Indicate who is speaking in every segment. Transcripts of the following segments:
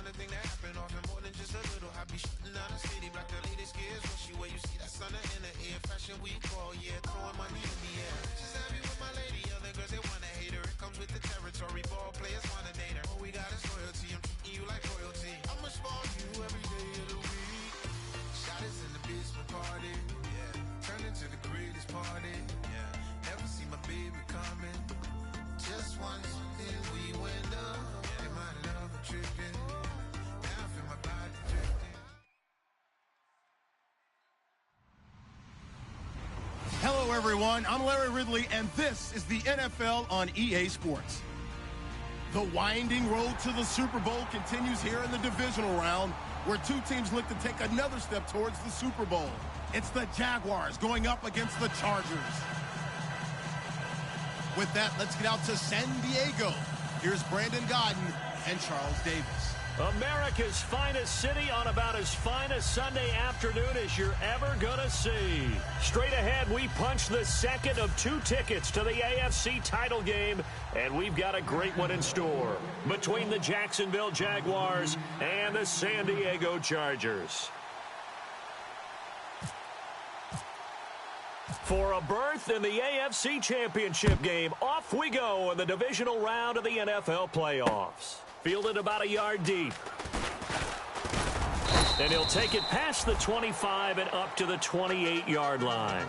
Speaker 1: of thing that happen often more than just a little. I be shooting down the city, black the latest gears. She where you see that sun in the air. Fashion week all year, throwing money in the air. Just happy with my lady, other girls they wanna hate her. It comes with the territory, ball players wanna date her. All we got is loyalty, I'm treating you like royalty. I'ma spoil you every day of the week. Shot is in the basement party, yeah. Turn into the greatest party, yeah. Never see my baby coming. Just once, then we went up. They might love a tripping. Now I feel my body drifting.
Speaker 2: Hello, everyone. I'm Larry Ridley, and this is the NFL on EA Sports. The winding road to the Super Bowl continues here in the divisional round, where two teams look to take another step towards the Super Bowl. It's the Jaguars going up against the Chargers. With that, let's get out to San Diego. Here's Brandon Godden and Charles Davis.
Speaker 3: America's finest city on about as fine a Sunday afternoon as you're ever gonna see. Straight ahead, we punch the second of 2 tickets to the AFC title game, and we've got a great one in store between the Jacksonville Jaguars and the San Diego Chargers. For a berth in the AFC Championship game, off we go in the divisional round of the NFL playoffs. Fielded about a yard deep. And he'll take it past the 25 and up to the 28-yard line.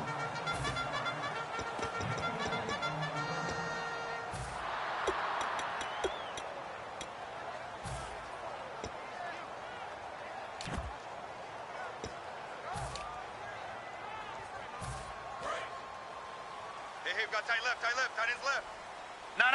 Speaker 4: Hey, we've got tight left, tight ends left.
Speaker 3: No,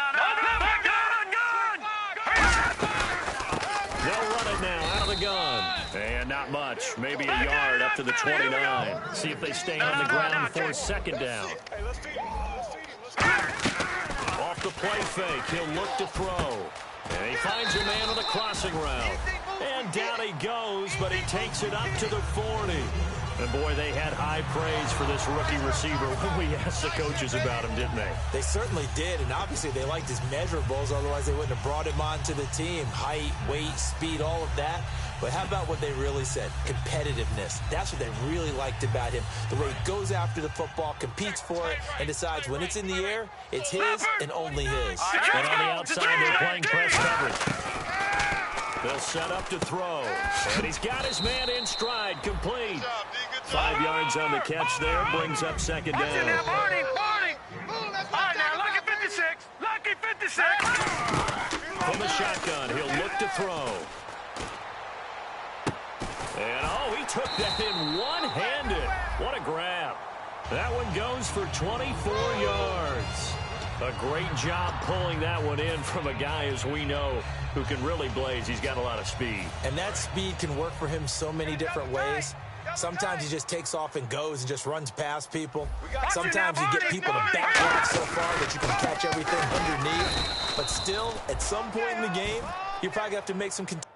Speaker 3: they'll run it now out of the gun. And not much. Maybe a yard up to the 29. See if they stay on the ground for second down. Off the play fake, he'll look to throw. And he finds a man on the crossing route. And down he goes, but he takes it up to the 40. And, boy, they had high praise for this rookie receiver when we asked the coaches about him, didn't they?
Speaker 5: They certainly did, and obviously they liked his measurables. Otherwise, they wouldn't have brought him onto the team. Height, weight, speed, all of that. But how about what they really said? Competitiveness. That's what they really liked about him. The way he goes after the football, competes for it, and decides when it's in the air, it's his and only his.
Speaker 3: And on the outside, they're playing press coverage. They'll set up to throw. And he's got his man in stride, complete. 5 yards on the catch there, brings up second down.
Speaker 4: All right, now, lucky 56. Lucky 56.
Speaker 3: From the shotgun, he'll look to throw. And, oh, he took that in one-handed. What a grab. That one goes for 24 yards. A great job pulling that one in from a guy, as we know, who can really blaze. He's got a lot of speed.
Speaker 5: And that speed can work for him so many different ways. Sometimes he just takes off and goes and just runs past people. Sometimes you get people to backward so far that you can catch everything underneath. But still, at some point in the game, you probably have to make some contested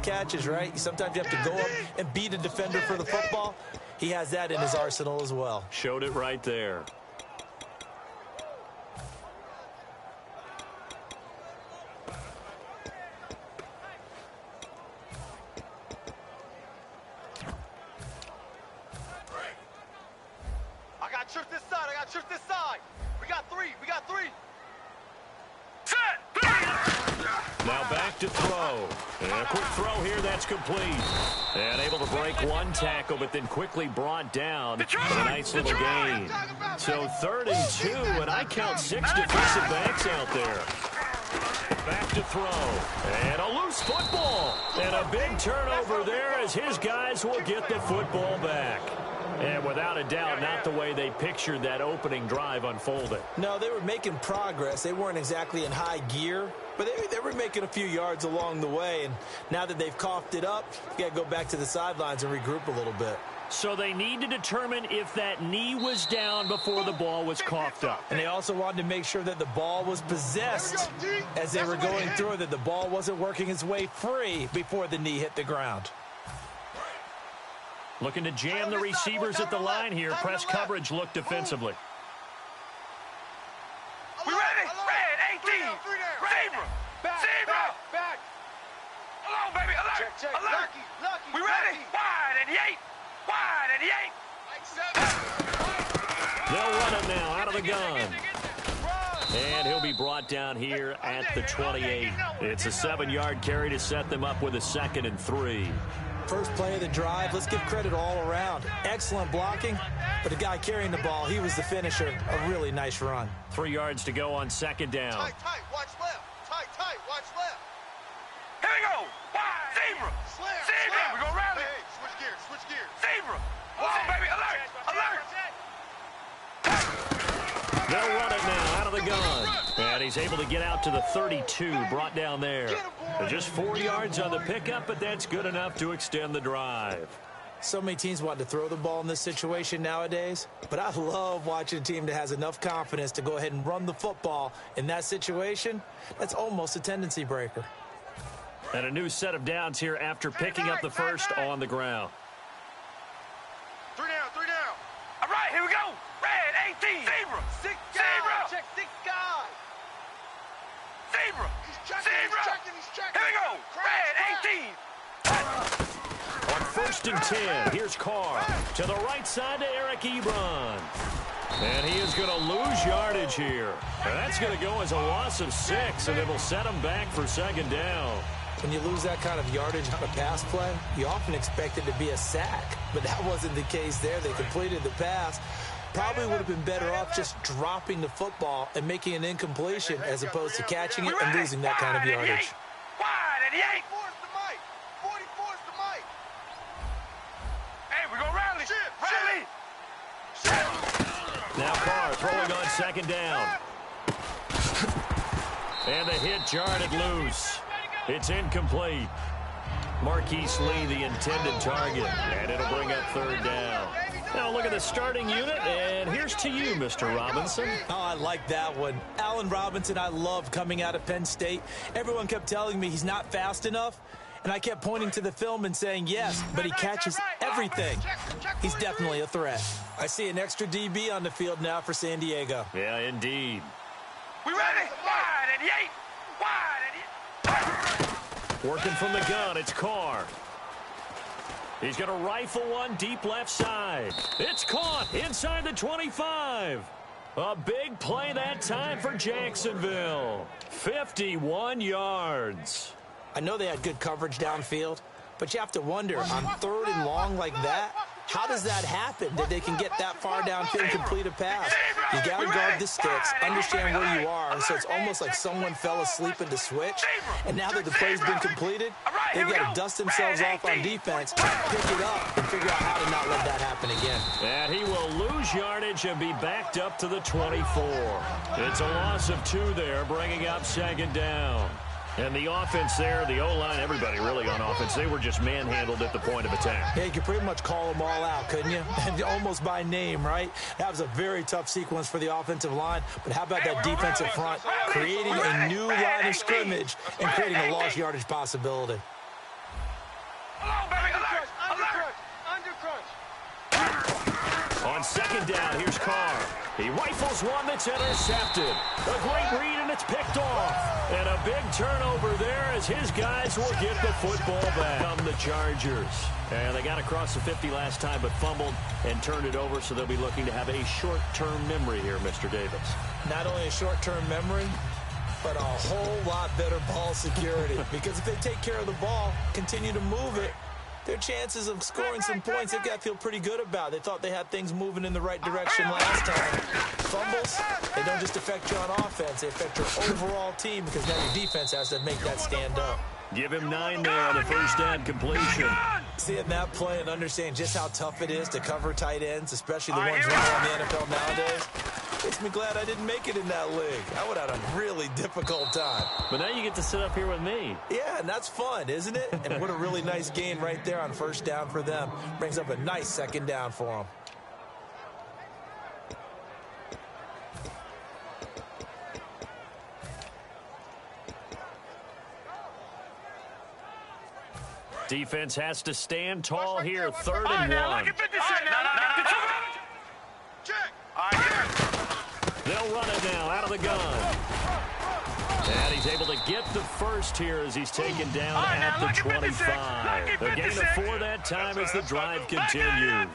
Speaker 5: catches, right? Sometimes you have to go up and beat a defender for the football. He has that in his arsenal as well.
Speaker 3: Showed it right there.
Speaker 4: I got trips this side. We got three.
Speaker 3: Now back to throw. And a quick throw here, that's complete. And able to break one tackle, but then quickly brought down for a nice little gain. So 3rd and 2, and I count 6 defensive backs out there. Back to throw. And a loose football. And And a big turnover there as his guys will get the football back. And without a doubt, not the way they pictured that opening drive unfolded.
Speaker 5: No, they were making progress. They weren't exactly in high gear, but they were making a few yards along the way. And now that they've coughed it up, you got to go back to the sidelines and regroup a little bit.
Speaker 3: So they need to determine if that knee was down before the ball was coughed up.
Speaker 5: And they also wanted to make sure that the ball was possessed as they were going through, that the ball wasn't working its way free before the knee hit the ground.
Speaker 3: Looking to jam the receivers at the line here. Press coverage look defensively.
Speaker 4: We ready? Red, 18. Zebra. Zebra.
Speaker 6: Back.
Speaker 4: Hello, baby. Alert.
Speaker 6: Check.
Speaker 4: Alert.
Speaker 6: Lucky.
Speaker 4: We ready? Wide and 8. Wide and 8.
Speaker 3: They'll run it now out of the gun. And he'll be brought down here at the 28. It's a 7-yard carry to set them up with a 2nd and 3.
Speaker 5: First play of the drive, let's give credit all around. Excellent blocking, but the guy carrying the ball, he was the finisher. A really nice run.
Speaker 3: 3 yards to go on 2nd down.
Speaker 6: Tight, watch left. Tight, watch left.
Speaker 4: Here we go. Wide. Zebra. Zebra. We're going to rally.
Speaker 6: Hey, switch gears.
Speaker 4: Zebra. Hello, baby. Alert.
Speaker 3: They'll run it now out of the gun. And he's able to get out to the 32, brought down there. Just 4 yards on the pickup, but that's good enough to extend the drive.
Speaker 5: So many teams want to throw the ball in this situation nowadays, but I love watching a team that has enough confidence to go ahead and run the football in that situation. That's almost a tendency breaker.
Speaker 3: And a new set of downs here after picking up the first on the ground.
Speaker 6: 3 down.
Speaker 4: All right, here we go. Red, 18. Zebra.
Speaker 6: 6 guy.
Speaker 4: Zebra.
Speaker 6: Check 6 guy.
Speaker 4: Zebra.
Speaker 6: He's checking.
Speaker 4: Here we go. Red, 18.
Speaker 3: On 1st and 10, here's Carr to the right side to Eric Ebron. And he is going to lose yardage here. And that's going to go as a loss of 6, and it'll set him back for 2nd down.
Speaker 5: When you lose that kind of yardage on a pass play, you often expect it to be a sack, but that wasn't the case there. They completed the pass. Probably would have been better off just dropping the football and making an incompletion as opposed to catching it and losing that kind of yardage.
Speaker 4: Wide and 8.
Speaker 6: 44's the mic. 44's the mic.
Speaker 4: Hey, we're going to rally.
Speaker 3: Now Carr throwing on 2nd down. And the hit jarred it loose. It's incomplete. Marquise Lee, the intended target, and it'll bring up 3rd down. Now look at the starting unit, and here's to you, Mr. Robinson.
Speaker 5: Oh, I like that one. Allen Robinson, I loved coming out of Penn State. Everyone kept telling me he's not fast enough, and I kept pointing to the film and saying yes, but he catches everything. He's definitely a threat. I see an extra DB on the field now for San Diego.
Speaker 3: Yeah, indeed.
Speaker 4: We ready? Wide and 8. Wide and 8.
Speaker 3: Working from the gun, it's Carr. He's going to rifle one deep left side. It's caught inside the 25. A big play that time for Jacksonville. 51 yards.
Speaker 5: I know they had good coverage downfield, but you have to wonder, on 3rd and long like that, how does that happen that they can get that far downfield and complete a pass? You got to guard the sticks, understand where you are, so it's almost like someone fell asleep at the switch, and now that the play's been completed, they've got to dust themselves off on defense, pick it up, and figure out how to not let that happen again.
Speaker 3: And he will lose yardage and be backed up to the 24. It's a loss of 2 there, bringing up 2nd down. And the offense there, the O-line, everybody really on offense, they were just manhandled at the point of attack.
Speaker 5: Yeah, you could pretty much call them all out, couldn't you? And almost by name, right? That was a very tough sequence for the offensive line. But how about that defensive front creating a new line of scrimmage and creating a lost yardage possibility?
Speaker 4: Hello, baby. Alert.
Speaker 3: On 2nd down, here's Carr. He rifles one that's intercepted. A great read, and it's picked off. And a big turnover there as his guys will get the football back. Come the Chargers. And they got across the 50 last time, but fumbled and turned it over, so they'll be looking to have a short-term memory here, Mr. Davis.
Speaker 5: Not only a short-term memory, but a whole lot better ball security. Because if they take care of the ball, continue to move it, their chances of scoring some points, they've got to feel pretty good about. They thought they had things moving in the right direction last time. Fumbles, they don't just affect you on offense. They affect your overall team because now your defense has to make that stand up.
Speaker 3: Give him 9 there on the first down completion.
Speaker 5: Seeing that play and understanding just how tough it is to cover tight ends, especially the ones running on the NFL nowadays, makes me glad I didn't make it in that league. I would have had a really difficult time.
Speaker 3: But now you get to sit up here with me.
Speaker 5: Yeah, and that's fun, isn't it? And what a really nice gain right there on first down for them. Brings up a nice second down for them.
Speaker 3: Defense has to stand tall here. 3rd and 1. They'll run it now out of the gun. And he's able to get the first here as he's taken down at the 25. The gain of 4 that time as the drive continues.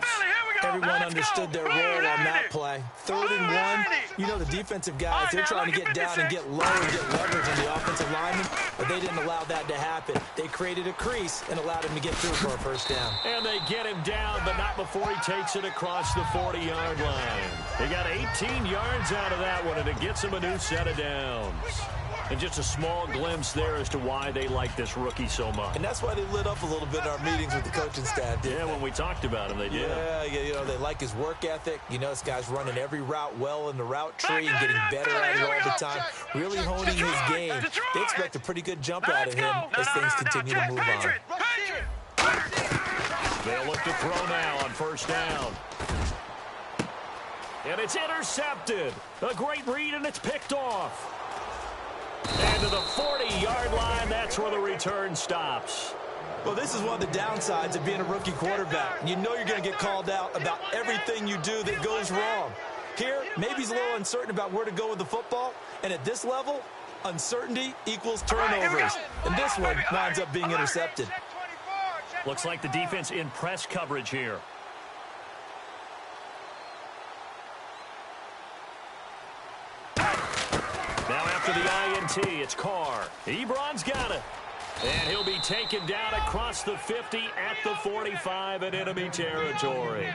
Speaker 5: Everyone understood their role on that play. 3rd and 1. You know the defensive guys, they're trying to get down and get low and get leverage on the offensive lineman, but they didn't allow that to happen. They created a crease and allowed him to get through for a first down.
Speaker 3: And they get him down, but not before he takes it across the 40-yard line. They got 18 yards out of that one, and it gets him a new set of downs. And just a small glimpse there as to why they like this rookie so much.
Speaker 5: And that's why they lit up a little bit in our meetings with the coaching staff.
Speaker 3: Yeah, when we talked about him, they did.
Speaker 5: Yeah, you know, they like his work ethic. You know, this guy's running every route well in the route tree and getting better at it all the time. Really honing his game. They expect a pretty good jump out of him as things continue to move on.
Speaker 3: They'll look to throw now on first down. And it's intercepted. A great read, and it's picked off. And to the 40-yard line, that's where the return stops.
Speaker 5: Well, this is one of the downsides of being a rookie quarterback. You know you're going to get called out about everything you do that goes wrong. Here, maybe he's a little uncertain about where to go with the football. And at this level, uncertainty equals turnovers. And this one winds up being intercepted.
Speaker 3: Looks like the defense in press coverage here. Now after the INT, it's Carr. Ebron's got it. And he'll be taken down across the 50 at the 45 in enemy territory.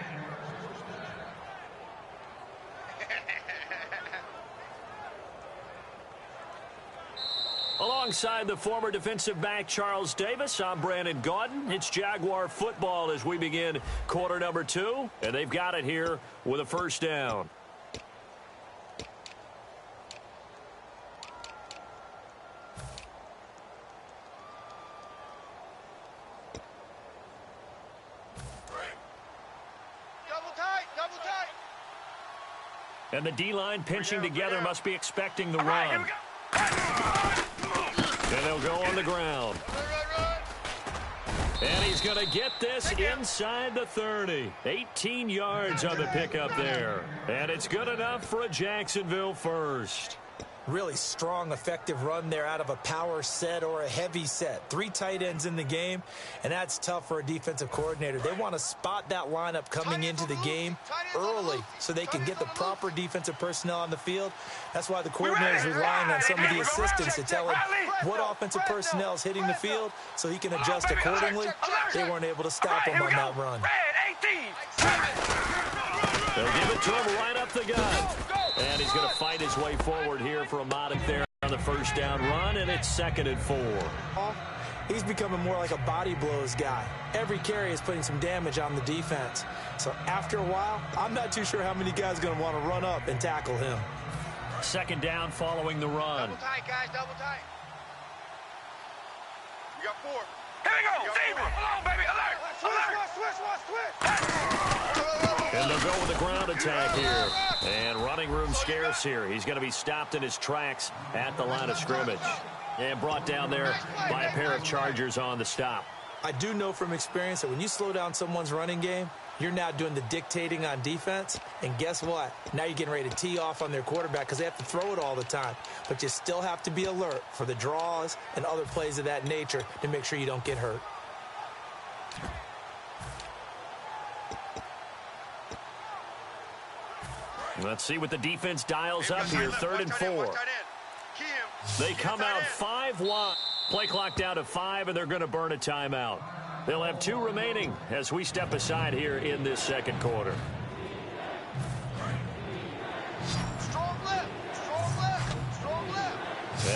Speaker 3: Alongside the former defensive back Charles Davis, I'm Brandon Gaudin. It's Jaguar football as we begin quarter number 2. And they've got it here with a first down. And the D-line pinching together must be expecting the run. And they'll go on the ground. And he's going to get this inside the 30. 18 yards on the pickup there. And it's good enough for a Jacksonville first.
Speaker 5: Really strong, effective run there out of a power set or a heavy set. 3 tight ends in the game, and that's tough for a defensive coordinator. They want to spot that lineup coming into the game early so they can get the proper defensive personnel on the field. That's why the coordinator is relying on some of the assistants to tell him what offensive personnel is hitting the field so he can adjust accordingly. They weren't able to stop him on that run.
Speaker 3: They'll give it to him right up the gut. And he's going to fight his way forward here for a Moddick there on the first down run, and it's 2nd and 4.
Speaker 5: He's becoming more like a body blows guy. Every carry is putting some damage on the defense. So after a while, I'm not too sure how many guys are going to want to run up and tackle him.
Speaker 3: 2nd down following the run.
Speaker 6: Double tight, guys, double tight. We got 4.
Speaker 4: Here we go. Zebra. Come on, baby. Alert.
Speaker 6: Switch.
Speaker 3: And they'll go with the ground attack here. And running room scarce here. He's going to be stopped in his tracks at the line of scrimmage. And brought down there by a pair of Chargers on the stop.
Speaker 5: I do know from experience that when you slow down someone's running game, you're now doing the dictating on defense. And guess what? Now you're getting ready to tee off on their quarterback because they have to throw it all the time. But you still have to be alert for the draws and other plays of that nature to make sure you don't get hurt.
Speaker 3: Let's see what the defense dials up here. 3rd and 4. They come out 5 wide. Play clock down to 5, and they're going to burn a timeout. They'll have 2 remaining as we step aside here in this 2nd quarter.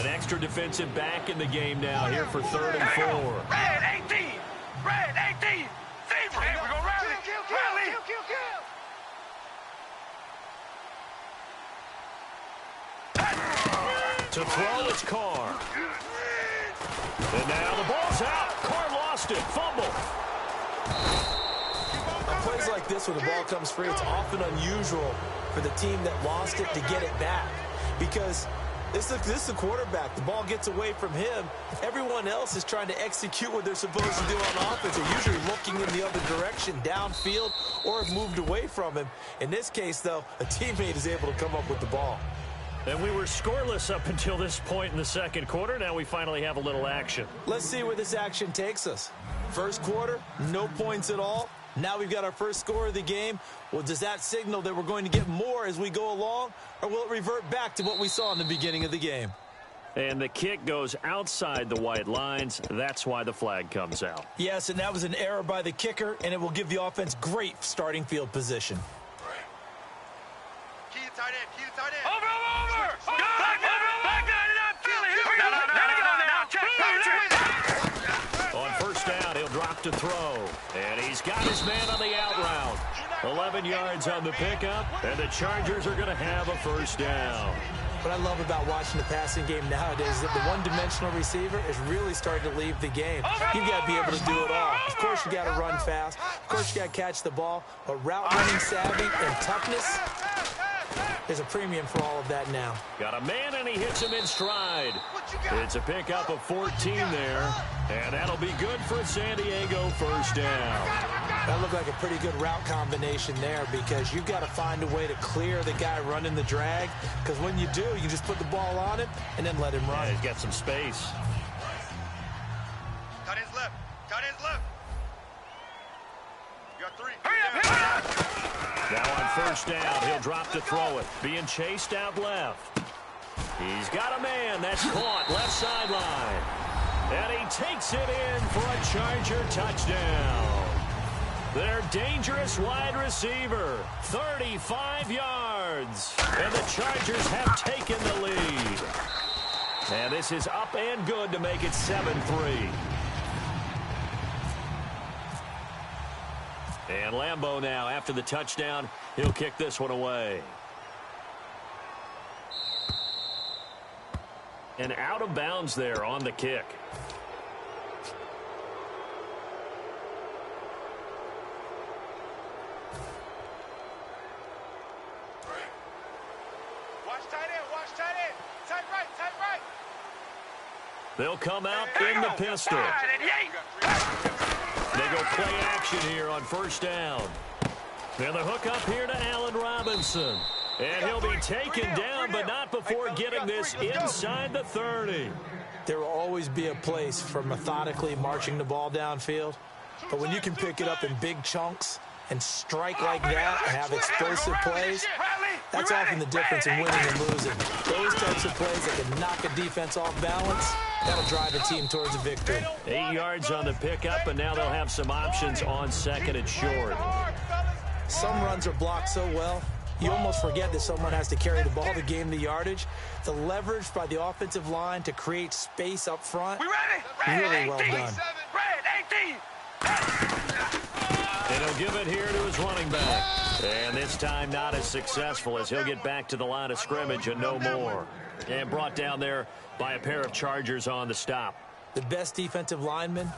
Speaker 3: An extra extra defensive back in the game now here for 3rd and 4.
Speaker 4: Red 18! Red 18! Zebra! Hey, we're going to rally! Rally!
Speaker 3: To throw, it's Carr. And now the ball's out. Carr lost it. Fumble.
Speaker 5: On plays like this where the ball comes free, it's often unusual for the team that lost it to get it back. Because this is the quarterback. The ball gets away from him. Everyone else is trying to execute what they're supposed to do on offense. They're usually looking in the other direction, downfield, or have moved away from him. In this case, though, a teammate is able to come up with the ball.
Speaker 3: And we were scoreless up until this point in the second quarter. Now we finally have a little action.
Speaker 5: Let's see where this action takes us. First quarter, no points at all. Now we've got our first score of the game. Well, does that signal that we're going to get more as we go along, or will it revert back to what we saw in the beginning of the game?
Speaker 3: And the kick goes outside the white lines. That's why the flag comes out.
Speaker 5: Yes, and that was an error by the kicker, and it will give the offense great starting field position.
Speaker 6: Key to tight end. Key to tight end.
Speaker 4: Over! Back down and up, Philly. Here we go. Now, check.
Speaker 3: On first down, he'll drop to throw. And he's got his man on the out route. 11 yards on the pickup, and the Chargers are going to have a first down.
Speaker 5: What I love about watching the passing game nowadays is that the one-dimensional receiver is really starting to leave the game. You've got to be able to do it all. Of course, you got to run fast. Of course, you got to catch the ball. But route running savvy and toughness, there's a premium for all of that now.
Speaker 3: Got a man, and he hits him in stride. It's a pickup of 14 there, and that'll be good for a San Diego first down.
Speaker 5: That looked like a pretty good route combination there because you've got to find a way to clear the guy running the drag, because when you do, you just put the ball on him and then let him run.
Speaker 3: Yeah, he's got some space.
Speaker 6: Tight end's left. Tight end's left. You got 3.
Speaker 4: Hurry up.
Speaker 3: Now on first down, he'll drop to throw it. Being chased out left. He's got a man. That's caught left sideline. And he takes it in for a Charger touchdown. Their dangerous wide receiver, 35 yards. And the Chargers have taken the lead. And this is up and good to make it 7-3. And Lambeau now, after the touchdown, he'll kick this one away. And out of bounds there on the kick.
Speaker 6: Watch tight end. Watch tight end. Tight right. Tight right.
Speaker 3: They'll come out in the pistol. They go play action here on first down. And the hook up here to Allen Robinson. And he'll be taken down, but not before getting this inside the 30.
Speaker 5: There will always be a place for methodically marching the ball downfield. But when you can pick it up in big chunks and strike like that and have explosive plays, that's often the difference in winning and losing. Those types of plays that can knock a defense off balance, that'll drive a team towards a victory.
Speaker 3: 8 yards on the pickup, and now they'll have some options on second and short.
Speaker 5: Some runs are blocked so well, you almost forget that someone has to carry the ball to gain the yardage. The leverage by the offensive line to create space up front, really well done.
Speaker 3: And he'll give it here to his running back. And this time not as successful as he'll get back to the line of scrimmage and no more. And brought down there by a pair of Chargers on the stop.
Speaker 5: The best defensive linemen,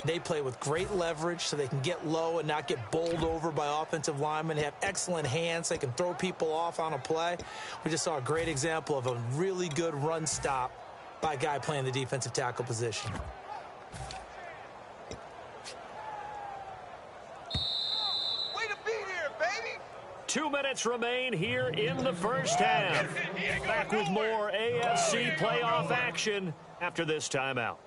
Speaker 5: they play with great leverage so they can get low and not get bowled over by offensive linemen. They have excellent hands. They can throw people off on a play. We just saw a great example of a really good run stop by a guy playing the defensive tackle position.
Speaker 6: Way to be here, baby.
Speaker 3: 2 minutes remain here in the first half. Back with more AFC playoff action after this timeout.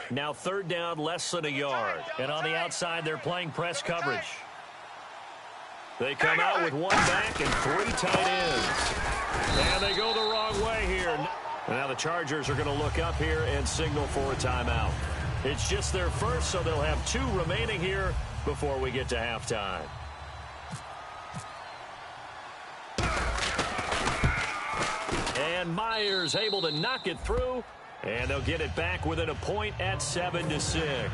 Speaker 3: Now third down, less than a yard. And on the outside, they're playing press coverage. They come out with one back and 3 tight ends. And they go the wrong way here. Now the Chargers are going to look up here and signal for a timeout. It's just their first, so they'll have 2 remaining here before we get to halftime. And Myers able to knock it through, and they'll get it back within a point at 7-6.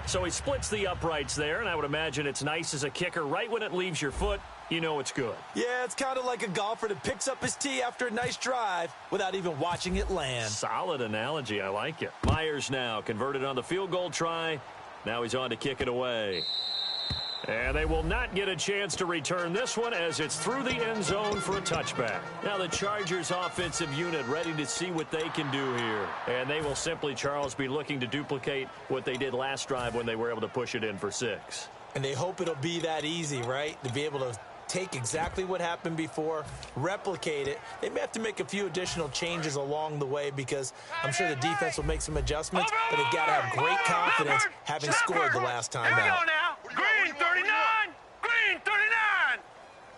Speaker 3: So he splits the uprights there, and I would imagine it's nice as a kicker. Right when it leaves your foot, you know it's good.
Speaker 5: Yeah, it's kind of like a golfer that picks up his tee after a nice drive without even watching it land.
Speaker 3: Solid analogy. I like it. Myers now converted on the field goal try. Now he's on to kick it away. And they will not get a chance to return this one as it's through the end zone for a touchback. Now the Chargers offensive unit ready to see what they can do here. And they will simply, Charles, be looking to duplicate what they did last drive when they were able to push it in for 6.
Speaker 5: And they hope it'll be that easy, right? To be able to take exactly what happened before, replicate it. They may have to make a few additional changes along the way because I'm sure the defense will make some adjustments, but they've got to have great confidence having scored the last time out.
Speaker 4: Green 39! Green 39!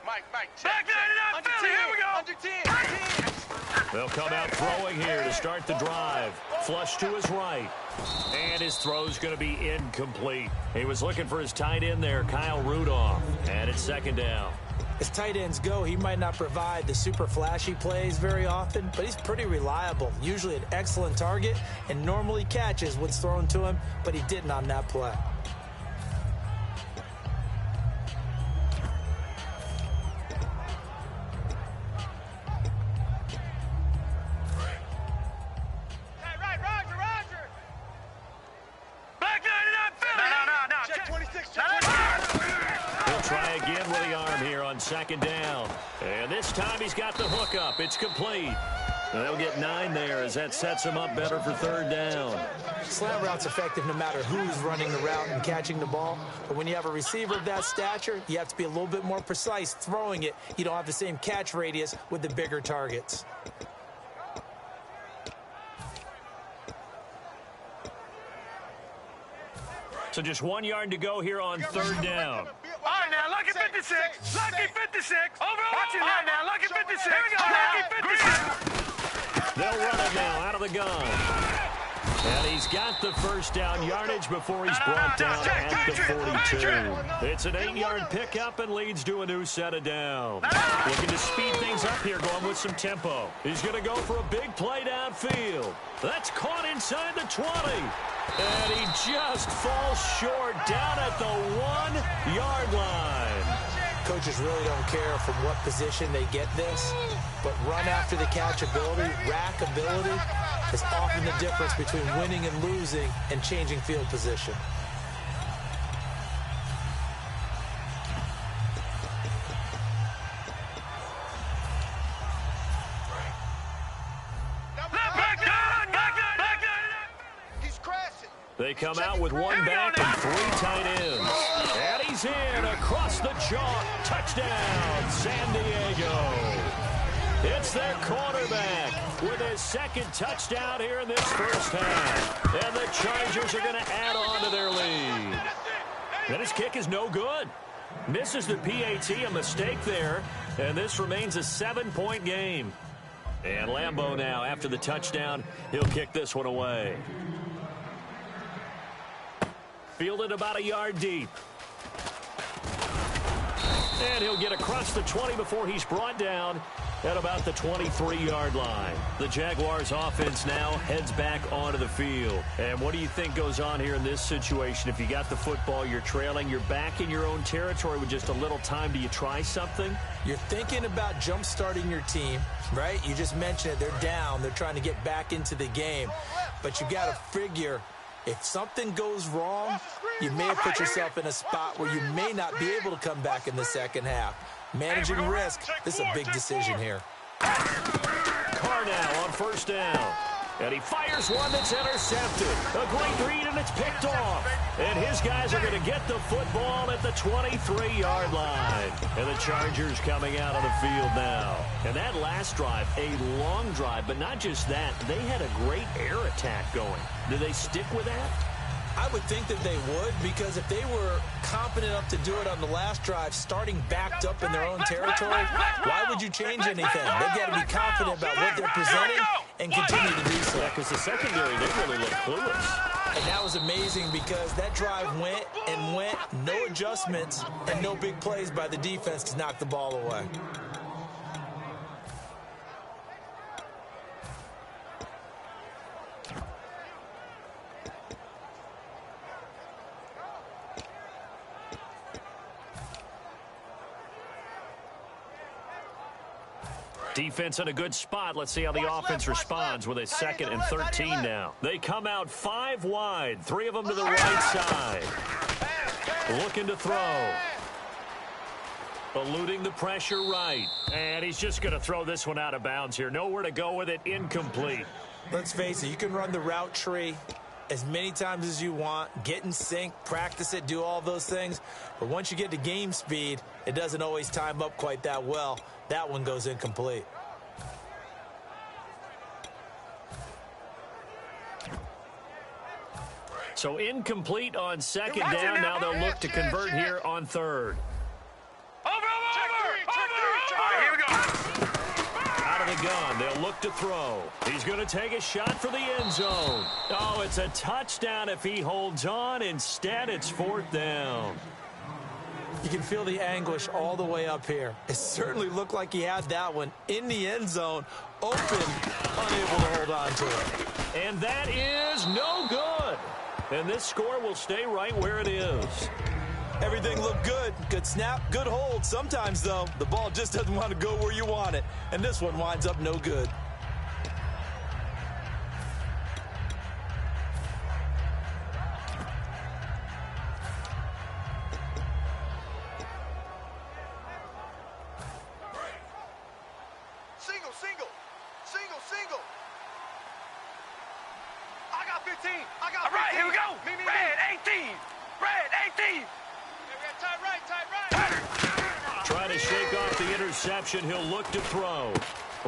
Speaker 6: Mike,
Speaker 4: Back 99, Philly, here we go!
Speaker 6: Under 10.
Speaker 3: They'll come out throwing here to start the drive. Flush to his right. And his throw's going to be incomplete. He was looking for his tight end there, Kyle Rudolph. And it's 2nd down.
Speaker 5: As tight ends go, he might not provide the super flashy plays very often, but he's pretty reliable. Usually an excellent target and normally catches what's thrown to him, but he didn't on that play.
Speaker 3: On 2nd down. And this time he's got the hook up. It's complete. They'll get 9 there as that sets him up better for 3rd down.
Speaker 5: Slant route's effective no matter who's running the route and catching the ball. But when you have a receiver of that stature, you have to be a little bit more precise throwing it. You don't have the same catch radius with the bigger targets.
Speaker 3: So just 1 yard to go here on 3rd down.
Speaker 4: All right, now, lucky 56. Lucky 56. Watch it now, lucky 56. Here we go, lucky 56.
Speaker 3: They'll run it now out of the gun. And he's got the 1st down yardage before he's brought down at the 42. It's an 8-yard pickup and leads to a new set of downs. Looking to speed things up here, going with some tempo. He's going to go for a big play downfield. That's caught inside the 20. And he just falls short down at the 1-yard line.
Speaker 5: Coaches really don't care from what position they get this, but run after the catch ability, rack ability, is often the difference between winning and losing and changing field position.
Speaker 3: They come out with 1 back and 3 tight ends. And he's in across the chalk. Touchdown, San Diego. It's their quarterback with his 2nd touchdown here in this 1st half. And the Chargers are going to add on to their lead. And his kick is no good. Misses the PAT, a mistake there. And this remains a 7-point game. And Lambeau now, after the touchdown, he'll kick this one away. Fielded about a yard deep. And he'll get across the 20 before he's brought down at about the 23-yard line. The Jaguars offense now heads back onto the field. And what do you think goes on here in this situation? If you got the football, you're trailing, you're back in your own territory with just a little time. Do you try something?
Speaker 5: You're thinking about jump-starting your team, right? You just mentioned it. They're down. They're trying to get back into the game. But you got to figure, if something goes wrong, you may have put yourself in a spot where you may not be able to come back in the 2nd half. Managing risk, this is a big decision here.
Speaker 3: Carr now on 1st down. And he fires one that's intercepted. A great read, and it's picked off. And his guys are going to get the football at the 23-yard line. And the Chargers coming out on the field now. And that last drive, a long drive, but not just that. They had a great air attack going. Do they stick with that?
Speaker 5: I would think that they would, because if they were confident enough to do it on the last drive, starting backed up in their own territory, why would you change anything? They've got to be confident about what they're presenting and continue to do so.
Speaker 3: Yeah, because the secondary, they really look clueless.
Speaker 5: And that was amazing because that drive went and went, no adjustments, and no big plays by the defense to knock the ball away.
Speaker 3: Defense in a good spot. Let's see how the offense responds with a 2nd and 13 now. They come out 5 wide. 3 of them to the right side. Looking to throw. Eluding the pressure right. And he's just going to throw this one out of bounds here. Nowhere to go with it. Incomplete.
Speaker 5: Let's face it, you can run the route tree as many times as you want, get in sync, practice it, do all those things. But once you get to game speed, it doesn't always time up quite that well. That one goes incomplete.
Speaker 3: So incomplete on 2nd down. Now they'll look to convert here on 3rd.
Speaker 4: Over! All right, here we go.
Speaker 3: Out of the gun, they'll look to throw. He's going to take a shot for the end zone. Oh, it's a touchdown if he holds on. Instead, it's 4th down.
Speaker 5: You can feel the anguish all the way up here. It certainly looked like he had that one in the end zone, open, unable to hold on to it.
Speaker 3: And that is no good. And this score will stay right where it is.
Speaker 5: Everything looked good. Good snap, good hold. Sometimes, though, the ball just doesn't want to go where you want it. And this one winds up no good.
Speaker 6: Single. I got 15. I got 15.
Speaker 4: All right, here we go.
Speaker 6: Me.
Speaker 4: Red 18. Red 18.
Speaker 6: Tight right.
Speaker 3: Trying to shake off the interception. He'll look to throw.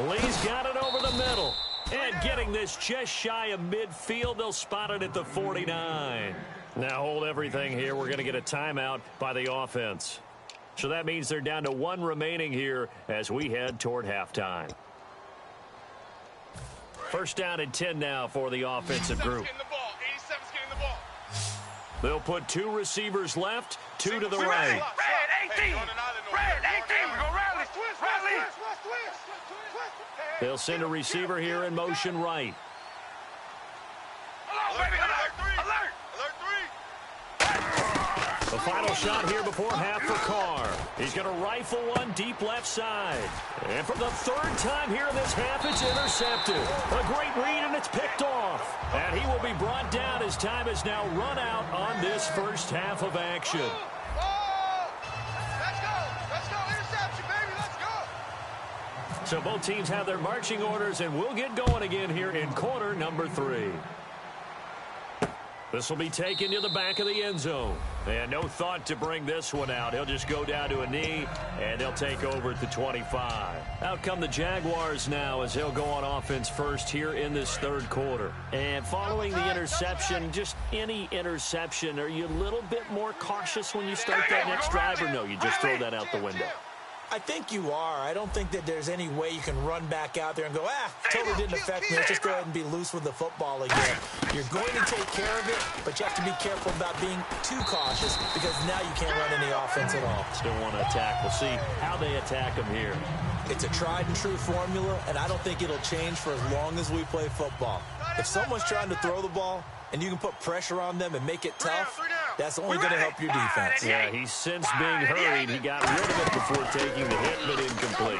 Speaker 3: Lee's got it over the middle. And getting this just shy of midfield, they'll spot it at the 49. Now hold everything here. We're going to get a timeout by the offense. So that means they're down to 1 remaining here as we head toward halftime. 1st down and 10 now for the offensive group.
Speaker 6: 87's getting the ball.
Speaker 3: They'll put 2 receivers left, 2 to the right.
Speaker 4: Red 18. Red 18. We're going to rally. Rally.
Speaker 3: They'll send a receiver here in motion right.
Speaker 4: Alert 3.
Speaker 3: The final shot here before half for Carr. He's going to rifle one deep left side. And for the 3rd time here in this half, it's intercepted. A great read, and it's picked off. And he will be brought down as time is now run out on this first half of action.
Speaker 6: Let's go. Interception, baby. Let's go.
Speaker 3: So both teams have their marching orders, and we'll get going again here in quarter number 3. This will be taken to the back of the end zone. And no thought to bring this one out. He'll just go down to a knee, and they'll take over at the 25. Out come the Jaguars now as they'll go on offense first here in this 3rd quarter. And following the interception, just any interception, are you a little bit more cautious when you start that next drive, or no, you just throw that out the window?
Speaker 5: I think you are. I don't think that there's any way you can run back out there and go, totally didn't affect me. Let's just go ahead and be loose with the football again. You're going to take care of it, but you have to be careful about being too cautious because now you can't run any offense at all.
Speaker 3: Still want to attack. We'll see how they attack him here.
Speaker 5: It's a tried-and-true formula, and I don't think it'll change for as long as we play football. If someone's trying to throw the ball and you can put pressure on them and make it tough, that's only going to help your defense.
Speaker 3: Yeah, he's since being hurried. He got rid of it before taking the hit, but incomplete.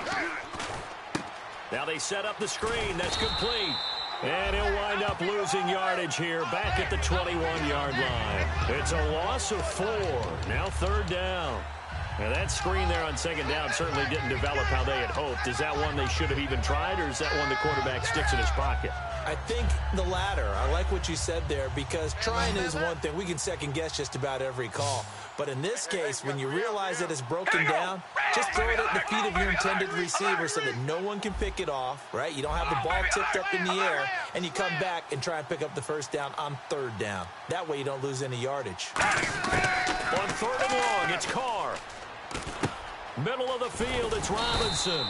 Speaker 3: Now they set up the screen. That's complete. And he'll wind up losing yardage here back at the 21-yard line. It's a loss of 4. Now 3rd down. Now that screen there on 2nd down certainly didn't develop how they had hoped. Is that one they should have even tried, or is that one the quarterback sticks in his pocket?
Speaker 5: I think the latter. I like what you said there because trying is one thing. We can second-guess just about every call. But in this case, when you realize that it's broken down, just throw it at the feet of your intended receiver so that no one can pick it off, right? You don't have the ball tipped up in the air, and you come back and try and pick up the 1st down on 3rd down. That way you don't lose any yardage.
Speaker 3: On 3rd and long, it's Carr. Middle of the field, it's Robinson.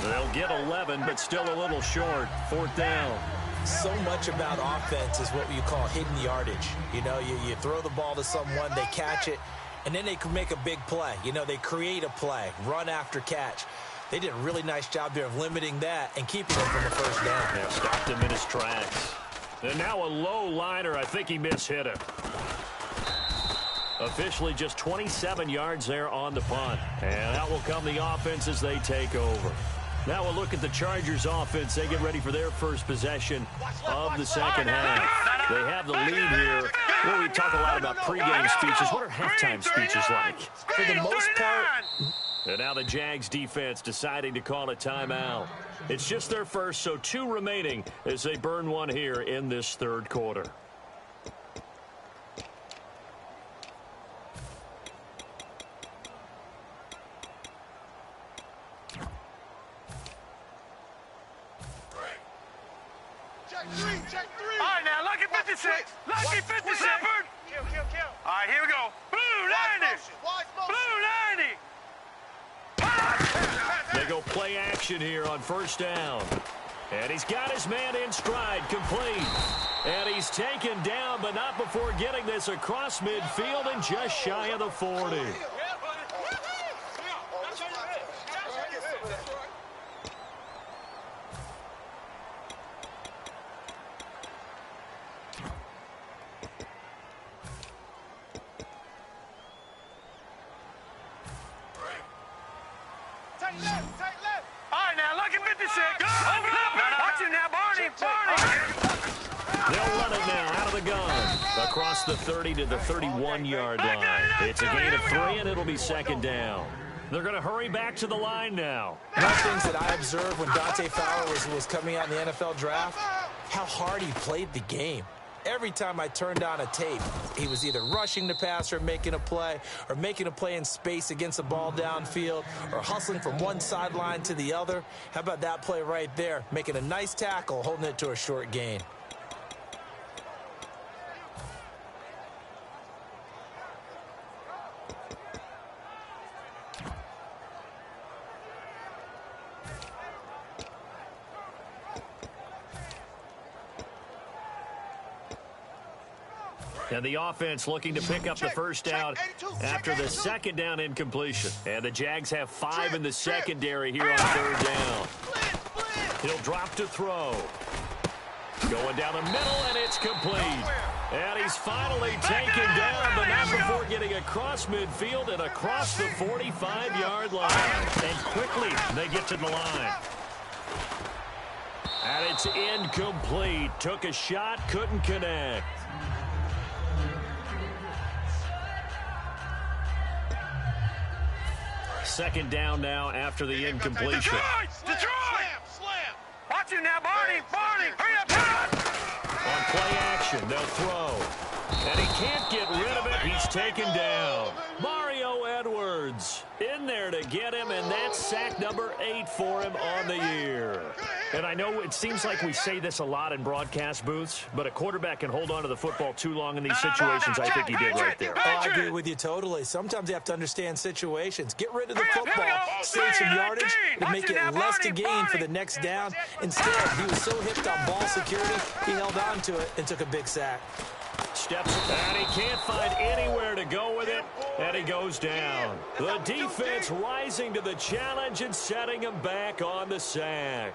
Speaker 3: They'll get 11, but still a little short. 4th down.
Speaker 5: So much about offense is what you call hidden yardage. You know, you throw the ball to someone, they catch it, and then they can make a big play. You know, they create a play, run after catch. They did a really nice job there of limiting that and keeping him from the 1st down.
Speaker 3: Yeah, stopped him in his tracks. And now a low liner. I think he mishit it. Officially just 27 yards there on the punt. And out will come the offense as they take over. Now we'll look at the Chargers offense. They get ready for their first possession of the second half. They have the lead here. Well, we talk a lot about pregame speeches. What are halftime speeches like?
Speaker 5: For the most part.
Speaker 3: And now the Jags defense deciding to call a timeout. It's just their first, so 2 remaining as they burn one here in this third quarter.
Speaker 6: Check three.
Speaker 4: All right, now, lucky 56. Lucky 56.
Speaker 6: Kill.
Speaker 4: All right, here we go. Blue 90. Blue 90.
Speaker 3: They go play action here on first down. And he's got his man in stride, complete. And he's taken down, but not before getting this across midfield and just shy of the 40.
Speaker 6: Tight left.
Speaker 4: All right, now, lucky 56. Watch it now, Barney.
Speaker 3: They'll run it now out of the gun. Across the 30 to the 31-yard line. It's a gain of 3, and it'll be second down. They're going to hurry back to the line now.
Speaker 5: One of the things that I observed when Dante Fowler was coming out in the NFL draft, how hard he played the game. Every time I turned on a tape, he was either rushing the passer, making a play, or making a play in space against the ball downfield, or hustling from one sideline to the other. How about that play right there? Making a nice tackle, holding it to a short gain.
Speaker 3: And the offense looking to pick up the first down after the second down incompletion. And the Jags have 5 in the secondary here on third down. He'll drop to throw. Going down the middle, and it's complete. And he's finally taken down, but not before getting across midfield and across the 45-yard line. And quickly, they get to the line. And it's incomplete. Took a shot, couldn't connect. Second down now after the incompletion.
Speaker 4: Detroit! Slam! Watch it now, Barney! Hurry up!
Speaker 3: On play action, they'll throw. And he can't get rid of it. He's taken down. Mario Edwards in there to get him, and that's sack number 8 for him on the year. And I know it seems like we say this a lot in broadcast booths, but a quarterback can hold on to the football too long in these situations. I think he did right there.
Speaker 5: Oh, I agree with you totally. Sometimes you have to understand situations. Get rid of the football, save some yardage, to make it less to gain for the next down. Instead, he was so hipped on ball security, he held on to it and took a big sack.
Speaker 3: Steps, and he can't find anywhere to go with it, and he goes down. The defense rising to the challenge and setting him back on the sack.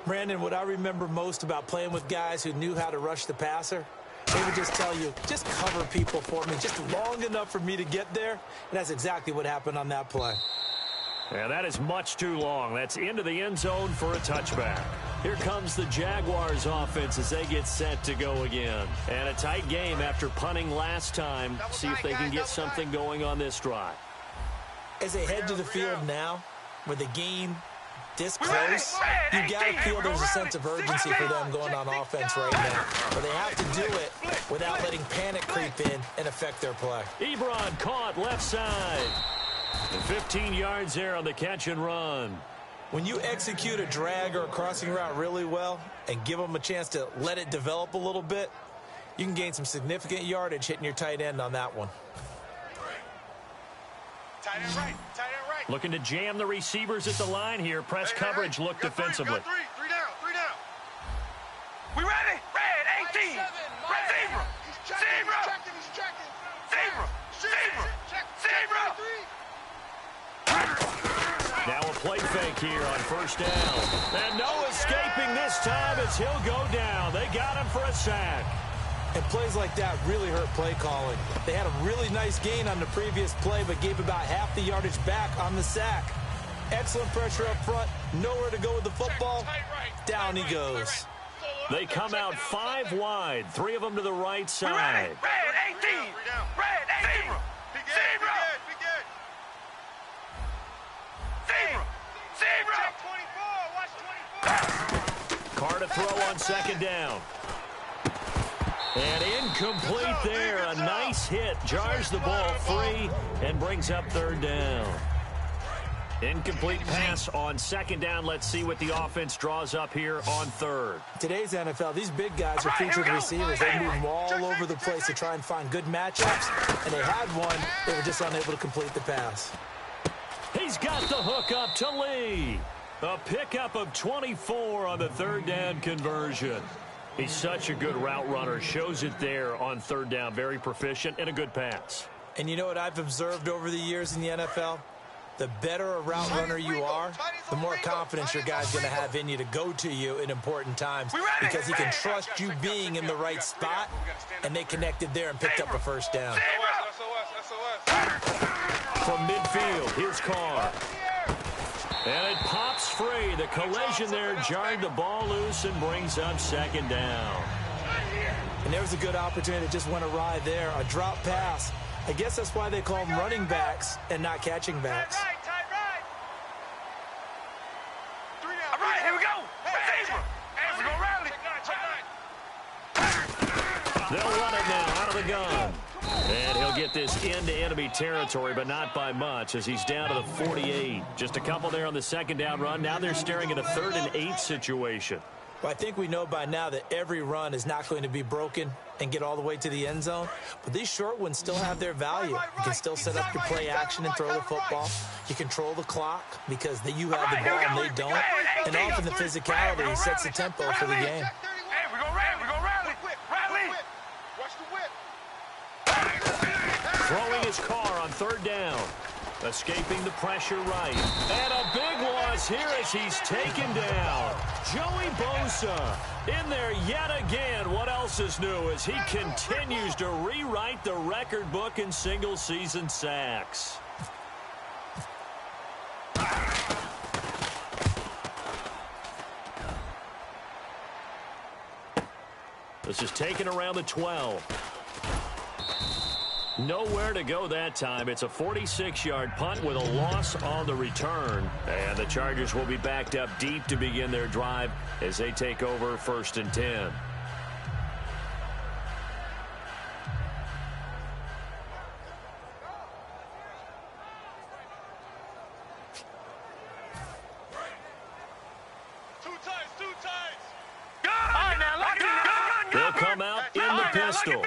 Speaker 5: Brandon, what I remember most about playing with guys who knew how to rush the passer, they would just tell you, just cover people for me, just long enough for me to get there. And that's exactly what happened on that play.
Speaker 3: Yeah, that is much too long. That's into the end zone for a touchback. Here comes the Jaguars offense as they get set to go again. And a tight game after punting last time. See if they can get something going on this drive.
Speaker 5: As they head to the field now, with the game this close, you got to feel there's a sense of urgency for them going on offense right now. But they have to do it without letting panic creep in and affect their play.
Speaker 3: Ebron caught left side. And 15 yards there on the catch and run.
Speaker 5: When you execute a drag or a crossing route really well and give them a chance to let it develop a little bit, you can gain some significant yardage hitting your tight end on that one.
Speaker 6: Tight end right.
Speaker 3: Looking to jam the receivers at the line here. Press coverage, look defensively.
Speaker 6: Three down.
Speaker 4: We ready? Red 18. Red zebra. Zebra.
Speaker 3: Now a play fake here on first down. And no escaping this time as he'll go down. They got him for a sack.
Speaker 5: And plays like that really hurt play calling. They had a really nice gain on the previous play, but gave about half the yardage back on the sack. Excellent pressure up front. Nowhere to go with the football. Down he goes.
Speaker 3: They come out 5 wide. 3 of them to the right side.
Speaker 4: Red 18. Red 18. Zebra. Zebra. 24. Watch 24.
Speaker 3: Carr to throw on second down. And incomplete there. A nice hit. Jars the ball free and brings up third down. Incomplete pass on second down. Let's see what the offense draws up here on third.
Speaker 5: Today's NFL, these big guys are featured receivers. They move them all over the place to try and find good matchups. And they had one. They were just unable to complete the pass.
Speaker 3: He's got the hook up to Lee. A pickup of 24 on the third down conversion. He's such a good route runner. Shows it there on third down. Very proficient and a good pass.
Speaker 5: And you know what I've observed over the years in the NFL? The better a route runner you are, the more confidence your guy's going to have in you to go to you in important times because he can trust you being in the right spot, and they connected there and picked up a first down.
Speaker 3: From midfield, here's Carr. And it pops free. The collision there jarred the ball loose and brings up second down.
Speaker 5: And there was a good opportunity that just went awry there, a drop pass. I guess that's why they call them running backs and not catching backs.
Speaker 4: Tight right. 3 down. All right, here we go. Zebra. And we're going to rally.
Speaker 3: They'll run it now out of the gun. And he'll get this into enemy territory, but not by much as he's down to the 48. Just a couple there on the second down run. Now they're staring at a 3rd and 8 situation.
Speaker 5: Well, I think we know by now that every run is not going to be broken and get all the way to the end zone. But these short ones still have their value. You can still set up your play action and throw the football. You control the clock because you have the ball and they don't. And often the physicality sets the tempo for the game.
Speaker 4: Hey, we're going to rally. Rally. Watch the whip.
Speaker 3: Throwing his car on third down. Escaping the pressure right. And a big loss here as he's taken down. Joey Bosa in there yet again. What else is new as he continues to rewrite the record book in single-season sacks. This is taken around the 12. Nowhere to go that time. It's a 46-yard punt with a loss on the return. And the Chargers will be backed up deep to begin their drive as they take over 1st and 10. They'll come out in the pistol.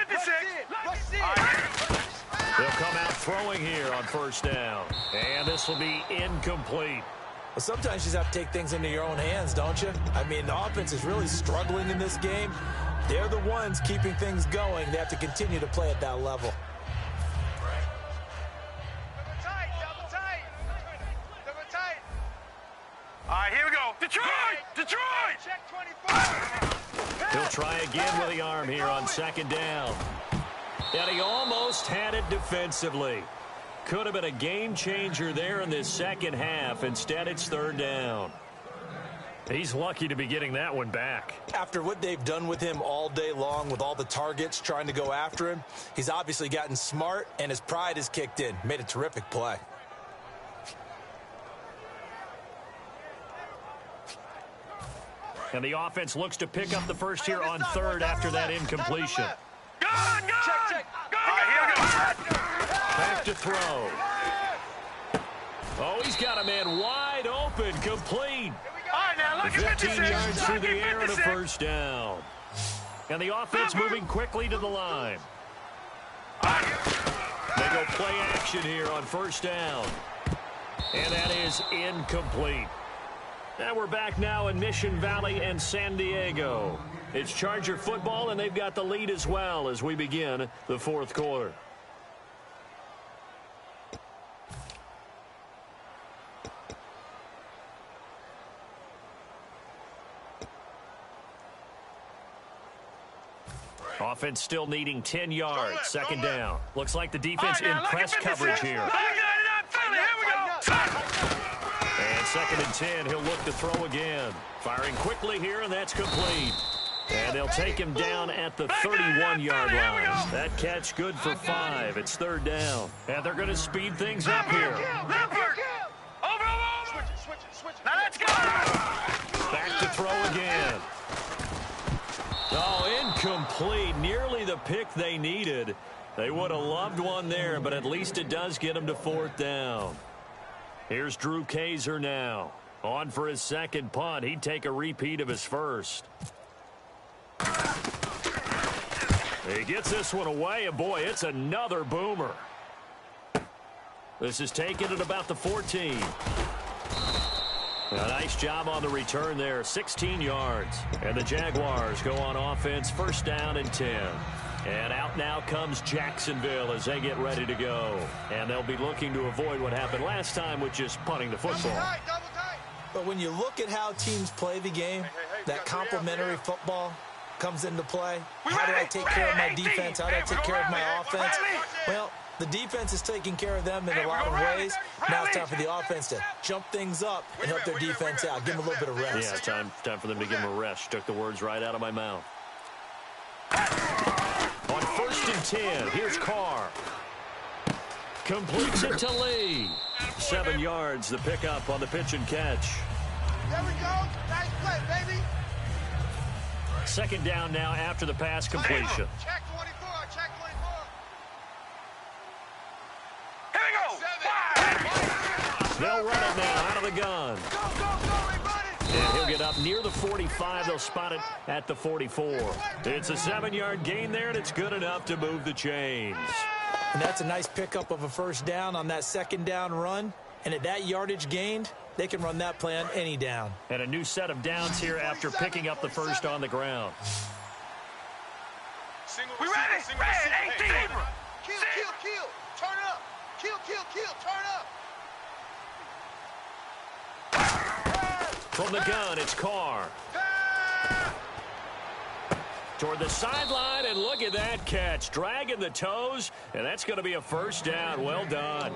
Speaker 3: They'll come out throwing here on first down. And this will be incomplete.
Speaker 5: Well, sometimes you just have to take things into your own hands, don't you? I mean, the offense is really struggling in this game. They're the ones keeping things going. They have to continue to play at that level.
Speaker 4: Double tight. All right, here we go. Detroit! Check 24.
Speaker 3: He'll try again with the arm here on second down. And he almost had it defensively. Could have been a game changer there in this second half. Instead, it's third down. He's lucky to be getting that one back.
Speaker 5: After what they've done with him all day long with all the targets trying to go after him, he's obviously gotten smart and his pride has kicked in. Made a terrific play.
Speaker 3: And the offense looks to pick up the first here on third after that incompletion.
Speaker 4: Check.
Speaker 3: Back to throw. Oh, he's got a man wide open, complete. 15 yards through the air and a first down. And the offense moving quickly to the line. They go play action here on first down. And that is incomplete. And we're back now in Mission Valley and San Diego. It's Charger football, and they've got the lead as well as we begin the fourth quarter. Offense still needing 10 yards. Second down. Looks like the defense in press coverage here.
Speaker 4: And
Speaker 3: 2nd and 10. He'll look to throw again. Firing quickly here, and that's complete. And they'll take him down at the 31-yard line. That catch good for 5. It's 3rd down. And they're going to speed things up here.
Speaker 4: Switch it. Now let's go.
Speaker 3: Back to throw again. Oh, incomplete. Nearly the pick they needed. They would have loved one there, but at least it does get them to 4th down. Here's Drew Kaiser now. On for his 2nd punt. He'd take a repeat of his first. He gets this one away, and boy, it's another boomer. This is taken at about the 14. A nice job on the return there, 16 yards. And the Jaguars go on offense, 1st down and 10. And out now comes Jacksonville as they get ready to go. And they'll be looking to avoid what happened last time with just punting the football.
Speaker 5: But when you look at how teams play the game, that complementary football comes into play. How do I take care of my defense? How do I take care of my offense? Well, the defense is taking care of them in a lot of ways. Now it's time for the offense to jump things up and help their defense out. Give them a little bit of rest.
Speaker 3: Yeah, time for them to give them a rest. Took the words right out of my mouth. On 1st and 10, here's Carr. Completes it to Lee. 7 yards, the pickup on the pitch and catch.
Speaker 6: There we go. Nice play, baby.
Speaker 3: 2nd down now after the pass completion.
Speaker 6: Check 24. Check 24.
Speaker 4: Here we go.
Speaker 3: They'll run it now out of the gun.
Speaker 6: Go,
Speaker 3: And he'll get up near the 45. They'll spot it at the 44. It's a 7-yard gain there, and it's good enough to move the chains.
Speaker 5: And that's a nice pickup of a 1st down on that 2nd down run. And at that yardage gained, they can run that play on any down.
Speaker 3: And a new set of downs here after picking up the first on the ground.
Speaker 4: We ready? Red 18.
Speaker 6: Kill. Turn up. Kill. Turn up.
Speaker 3: From the gun, it's Carr. Toward the sideline, and look at that catch. Dragging the toes, and that's going to be a 1st down. Well done.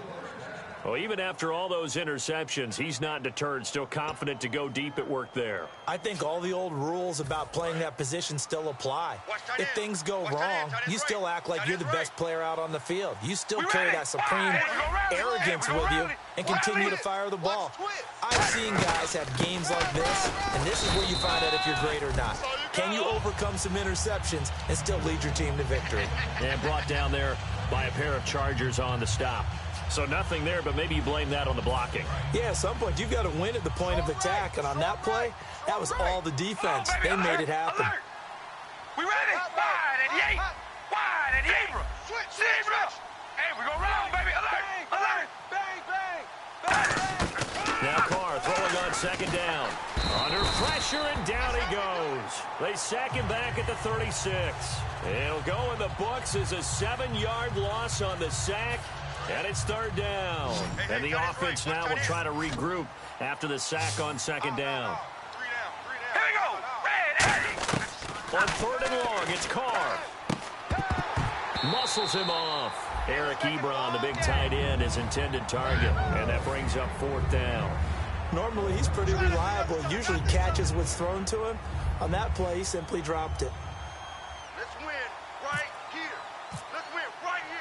Speaker 3: Well, even after all those interceptions, he's not deterred, still confident to go deep at work there.
Speaker 5: I think all the old rules about playing that position still apply. If things go wrong, you still act like you're the best player out on the field. You still carry that supreme arrogance with you and continue to fire the ball. I've seen guys have games like this, and this is where you find out if you're great or not. Can you overcome some interceptions and still lead your team to victory?
Speaker 3: And brought down there by a pair of Chargers on the stop. So nothing there, but maybe you blame that on the blocking.
Speaker 5: Yeah, at some point, you've got to win at the point of attack. And on that play, that was all the defense. They made it happen.
Speaker 4: We ready? Wide and Yates. Wide and Yates. Zebra. Hey, we're going to run, baby. Alert.
Speaker 6: Bang.
Speaker 3: Now Carr throwing on 2nd down. Under pressure, and down he goes. They sack him back at the 36. It'll go in the books as a 7-yard loss on the sack. And it's 3rd down. And the offense now will try to regroup after the sack on 2nd down.
Speaker 4: Here we go. Red 80.
Speaker 3: On 3rd and long, it's Carr. Muscles him off. Eric Ebron, the big tight end, his intended target. And that brings up 4th down.
Speaker 5: Normally, he's pretty reliable. Usually catches what's thrown to him. On that play, he simply dropped it.
Speaker 6: Let's win right here. Let's win right here.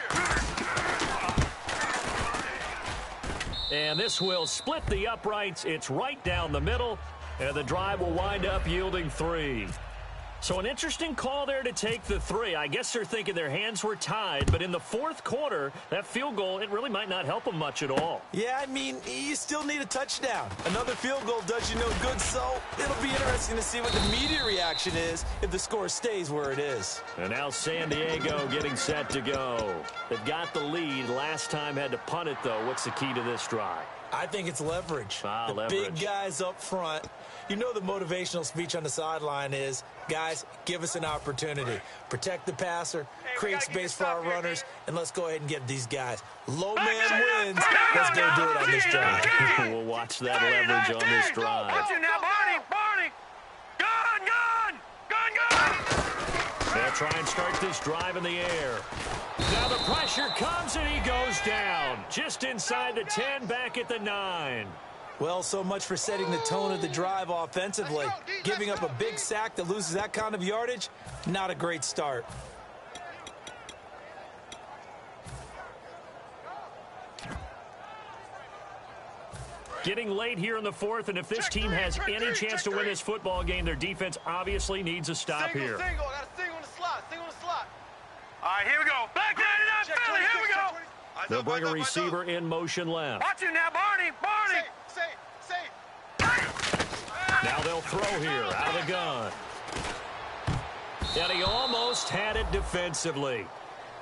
Speaker 3: And this will split the uprights. It's right down the middle. And the drive will wind up yielding 3. So an interesting call there to take the 3. I guess they're thinking their hands were tied, but in the 4th quarter, that field goal, it really might not help them much at all.
Speaker 5: Yeah, I mean, you still need a touchdown. Another field goal does you no good, so it'll be interesting to see what the media reaction is if the score stays where it is.
Speaker 3: And now San Diego getting set to go. They've got the lead. Last time had to punt it, though. What's the key to this drive?
Speaker 5: I think it's leverage. The
Speaker 3: leverage.
Speaker 5: Big guys up front. You know the motivational speech on the sideline is, guys, give us an opportunity. Protect the passer, create space for our runners, and let's go ahead and get these guys. Low man wins. Let's go do it on this drive.
Speaker 3: We'll watch that leverage on this drive.
Speaker 4: Watch it now, Barney. Gun.
Speaker 3: They'll try and start this drive in the air. Now the pressure comes, and he goes down. Just inside the 10, back at the 9.
Speaker 5: Well, so much for setting the tone of the drive offensively. Giving up a big sack that loses that kind of yardage, not a great start.
Speaker 3: Getting late here in the fourth, and if this team has any chance to win this football game, their defense obviously needs a stop here.
Speaker 6: Single. I got a single on the slot. Single on the slot.
Speaker 4: All right, here we go. Back 99 Philly. Here we go.
Speaker 3: They'll bring a receiver in motion left.
Speaker 4: Watch him now, Barney. Barney.
Speaker 3: Now they'll throw here out of the gun. And he almost had it defensively.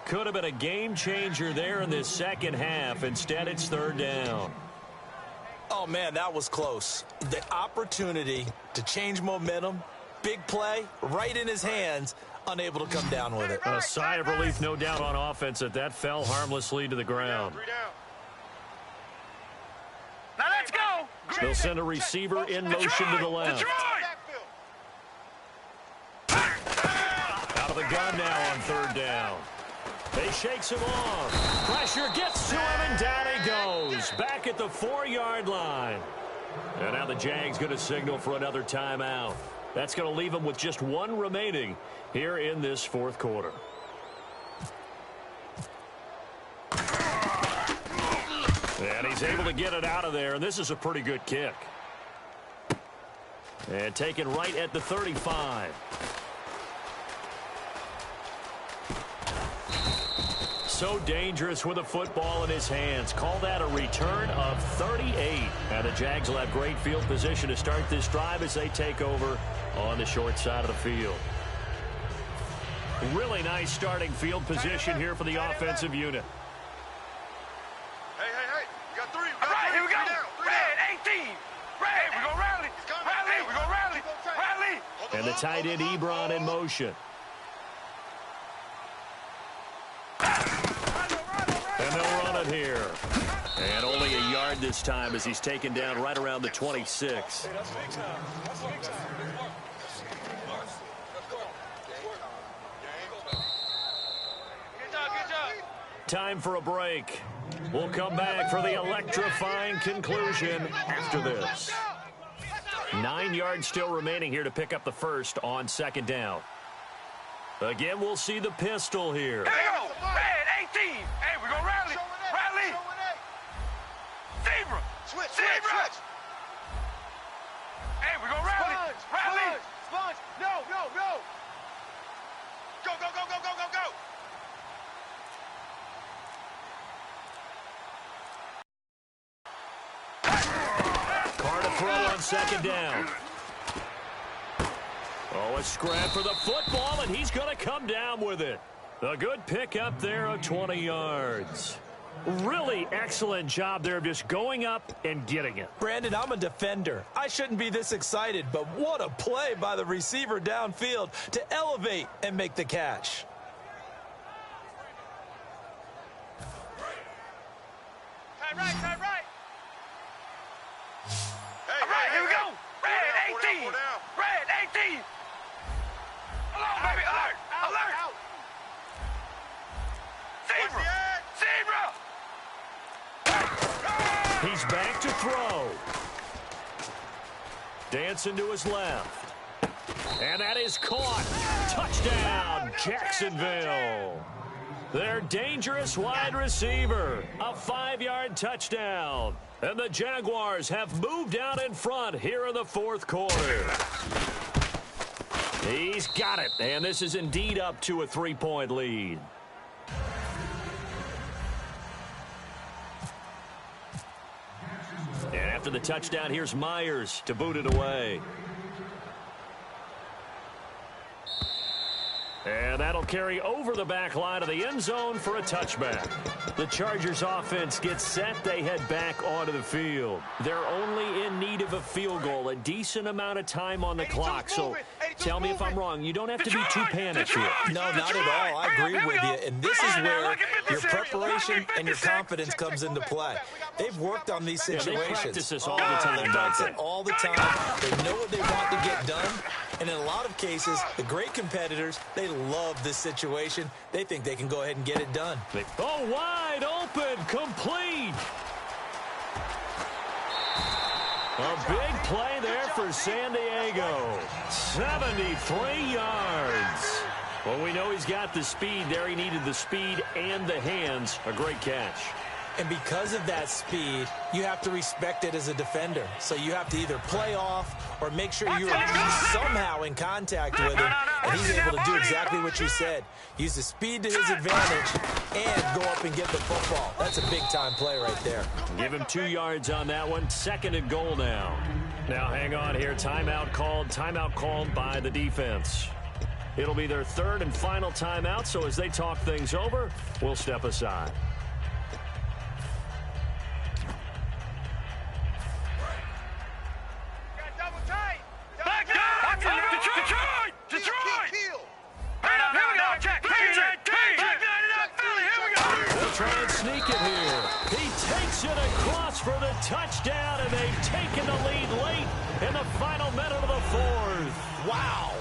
Speaker 3: Could have been a game changer there in this second half. Instead, it's third down.
Speaker 5: Oh, man, that was close. The opportunity to change momentum, big play, right in his hands, unable to come down with it.
Speaker 3: A sigh of relief, no doubt, on offense that fell harmlessly to the ground.
Speaker 4: Now let's go.
Speaker 3: They'll send a receiver in motion to the left. Out of the gun now on third down. He shakes him off. Pressure gets to him, and down he goes. Back at the 4-yard line. And now the Jags going to signal for another timeout. That's going to leave them with just one remaining here in this fourth quarter. And he's able to get it out of there, and this is a pretty good kick. And taken right at the 35. So dangerous with a football in his hands. Call that a return of 38. And the Jags will have great field position to start this drive as they take over on the short side of the field. Really nice starting field position here for the offensive unit.
Speaker 6: Hey. We got three.
Speaker 4: All right, here we go. Red 18. Red, we go rally. Rally, we go rally. Rally.
Speaker 3: And the tight end Ebron in motion. And they'll run it here. And only a yard this time as he's taken down right around the 26. Time for a break. We'll come back for the electrifying conclusion after this. 9 yards still remaining here to pick up the first on second down. Again, we'll see the pistol here.
Speaker 4: Here we go. Red 18. Hey, we go rally. Rally. Zebra. Zebra. Hey, we go rally. Rally.
Speaker 6: Sponge. No. Go.
Speaker 3: Carr to throw on second down. Oh, a scrap for the football, and he's going to come down with it. A good pickup there of 20 yards. Really excellent job there of just going up and getting it.
Speaker 5: Brandon, I'm a defender. I shouldn't be this excited, but what a play by the receiver downfield to elevate and make the catch.
Speaker 4: Tight right. All right, here we go. Red 18. Red 18. Alone, baby. Alert. Zebra.
Speaker 3: He's back to throw. Dancing to his left. And that is caught. Touchdown, Jacksonville. Their dangerous wide receiver. A 5-yard touchdown. And the Jaguars have moved out in front here in the fourth quarter. He's got it. And this is indeed up to a 3-point lead. And after the touchdown, here's Myers to boot it away. And that'll carry over the back line of the end zone for a touchback. The Chargers offense gets set. They head back onto the field. They're only in need of a field goal, a decent amount of time on the clock. So tell me if I'm wrong. You don't have to be too panicked here.
Speaker 5: No, not at all. I agree with you. And this is where your preparation and your confidence comes into play. They've worked on these situations.
Speaker 3: They practice this all the time.
Speaker 5: They practice it all the time. They know what they want to get done. And in a lot of cases, the great competitors, they love this situation. They think they can go ahead and get it done.
Speaker 3: Oh, wide open, complete. A big play there for San Diego. 73 yards. Well, we know he's got the speed there. He needed the speed and the hands. A great catch.
Speaker 5: And because of that speed, you have to respect it as a defender. So you have to either play off or make sure you're at least somehow in contact with him. And he's able to do exactly what you said. Use the speed to his advantage and go up and get the football. That's a big-time play right there.
Speaker 3: Give him 2 yards on that one. 2nd and goal now. Now, hang on here. Timeout called by the defense. It'll be their 3rd and final timeout, so as they talk things over, we'll step aside. Try and sneak it here. He takes it across for the touchdown, and they've taken the lead late in the final minute of the 4th.
Speaker 5: Wow.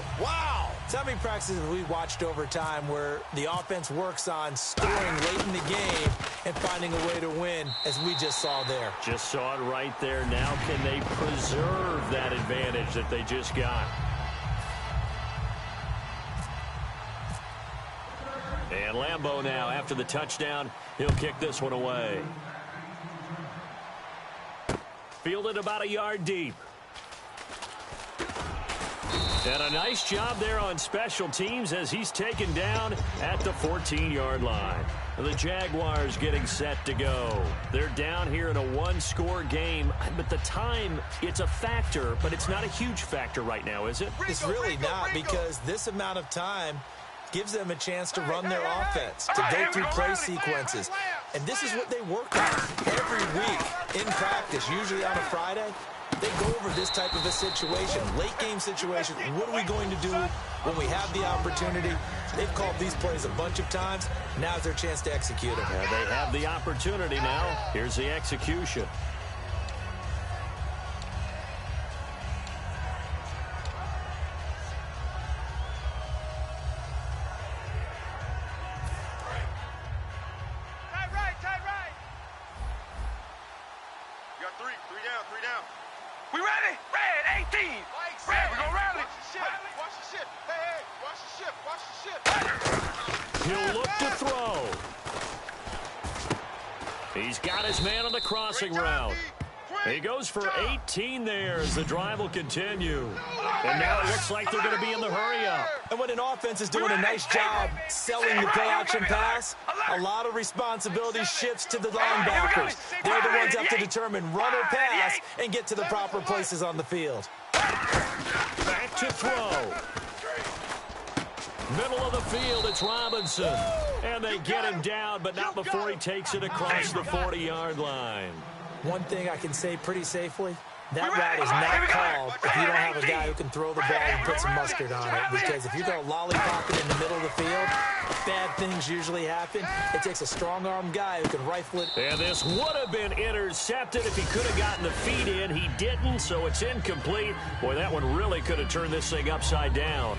Speaker 5: So how many practices have we watched over time where the offense works on scoring late in the game and finding a way to win, as we just saw there?
Speaker 3: Just saw it right there. Now can they preserve that advantage that they just got? And Lambeau now, after the touchdown, he'll kick this one away. Fielded about a yard deep. And a nice job there on special teams as he's taken down at the 14-yard line. The Jaguars getting set to go. They're down here in a 1-score game, but the time, it's a factor, but it's not a huge factor right now, is it?
Speaker 5: It's really not, because this amount of time gives them a chance to run their offense, to go through play sequences. And this is what they work on every week in practice, usually on a Friday. They go over this type of a situation, late game situation. What are we going to do when we have the opportunity? They've called these plays a bunch of times. Now's their chance to execute them.
Speaker 3: Yeah, they have the opportunity now. Here's the execution.
Speaker 4: We ready? Red, 18. Red, we gonna rally.
Speaker 6: Watch the ship. Hey, watch the ship.
Speaker 3: He'll look to throw. He's got his man on the crossing route. He goes for 18 there as the drive will continue. And now it looks like they're going to be in the hurry-up.
Speaker 5: And when an offense is doing a nice job selling the play-action pass, a lot of responsibility shifts to the linebackers. They're the ones that have to determine run or pass and get to the proper places on the field.
Speaker 3: Back to throw. Middle of the field, it's Robinson. And they get him down, but not before he takes it across the 40-yard line.
Speaker 5: One thing I can say pretty safely, that route is not called if you don't have a guy who can throw the ball and put some mustard on it. Because if you're going to lollipop it in the middle of the field, bad things usually happen. It takes a strong-armed guy who can rifle it.
Speaker 3: And this would have been intercepted if he could have gotten the feet in. He didn't, so it's incomplete. Boy, that one really could have turned this thing upside down.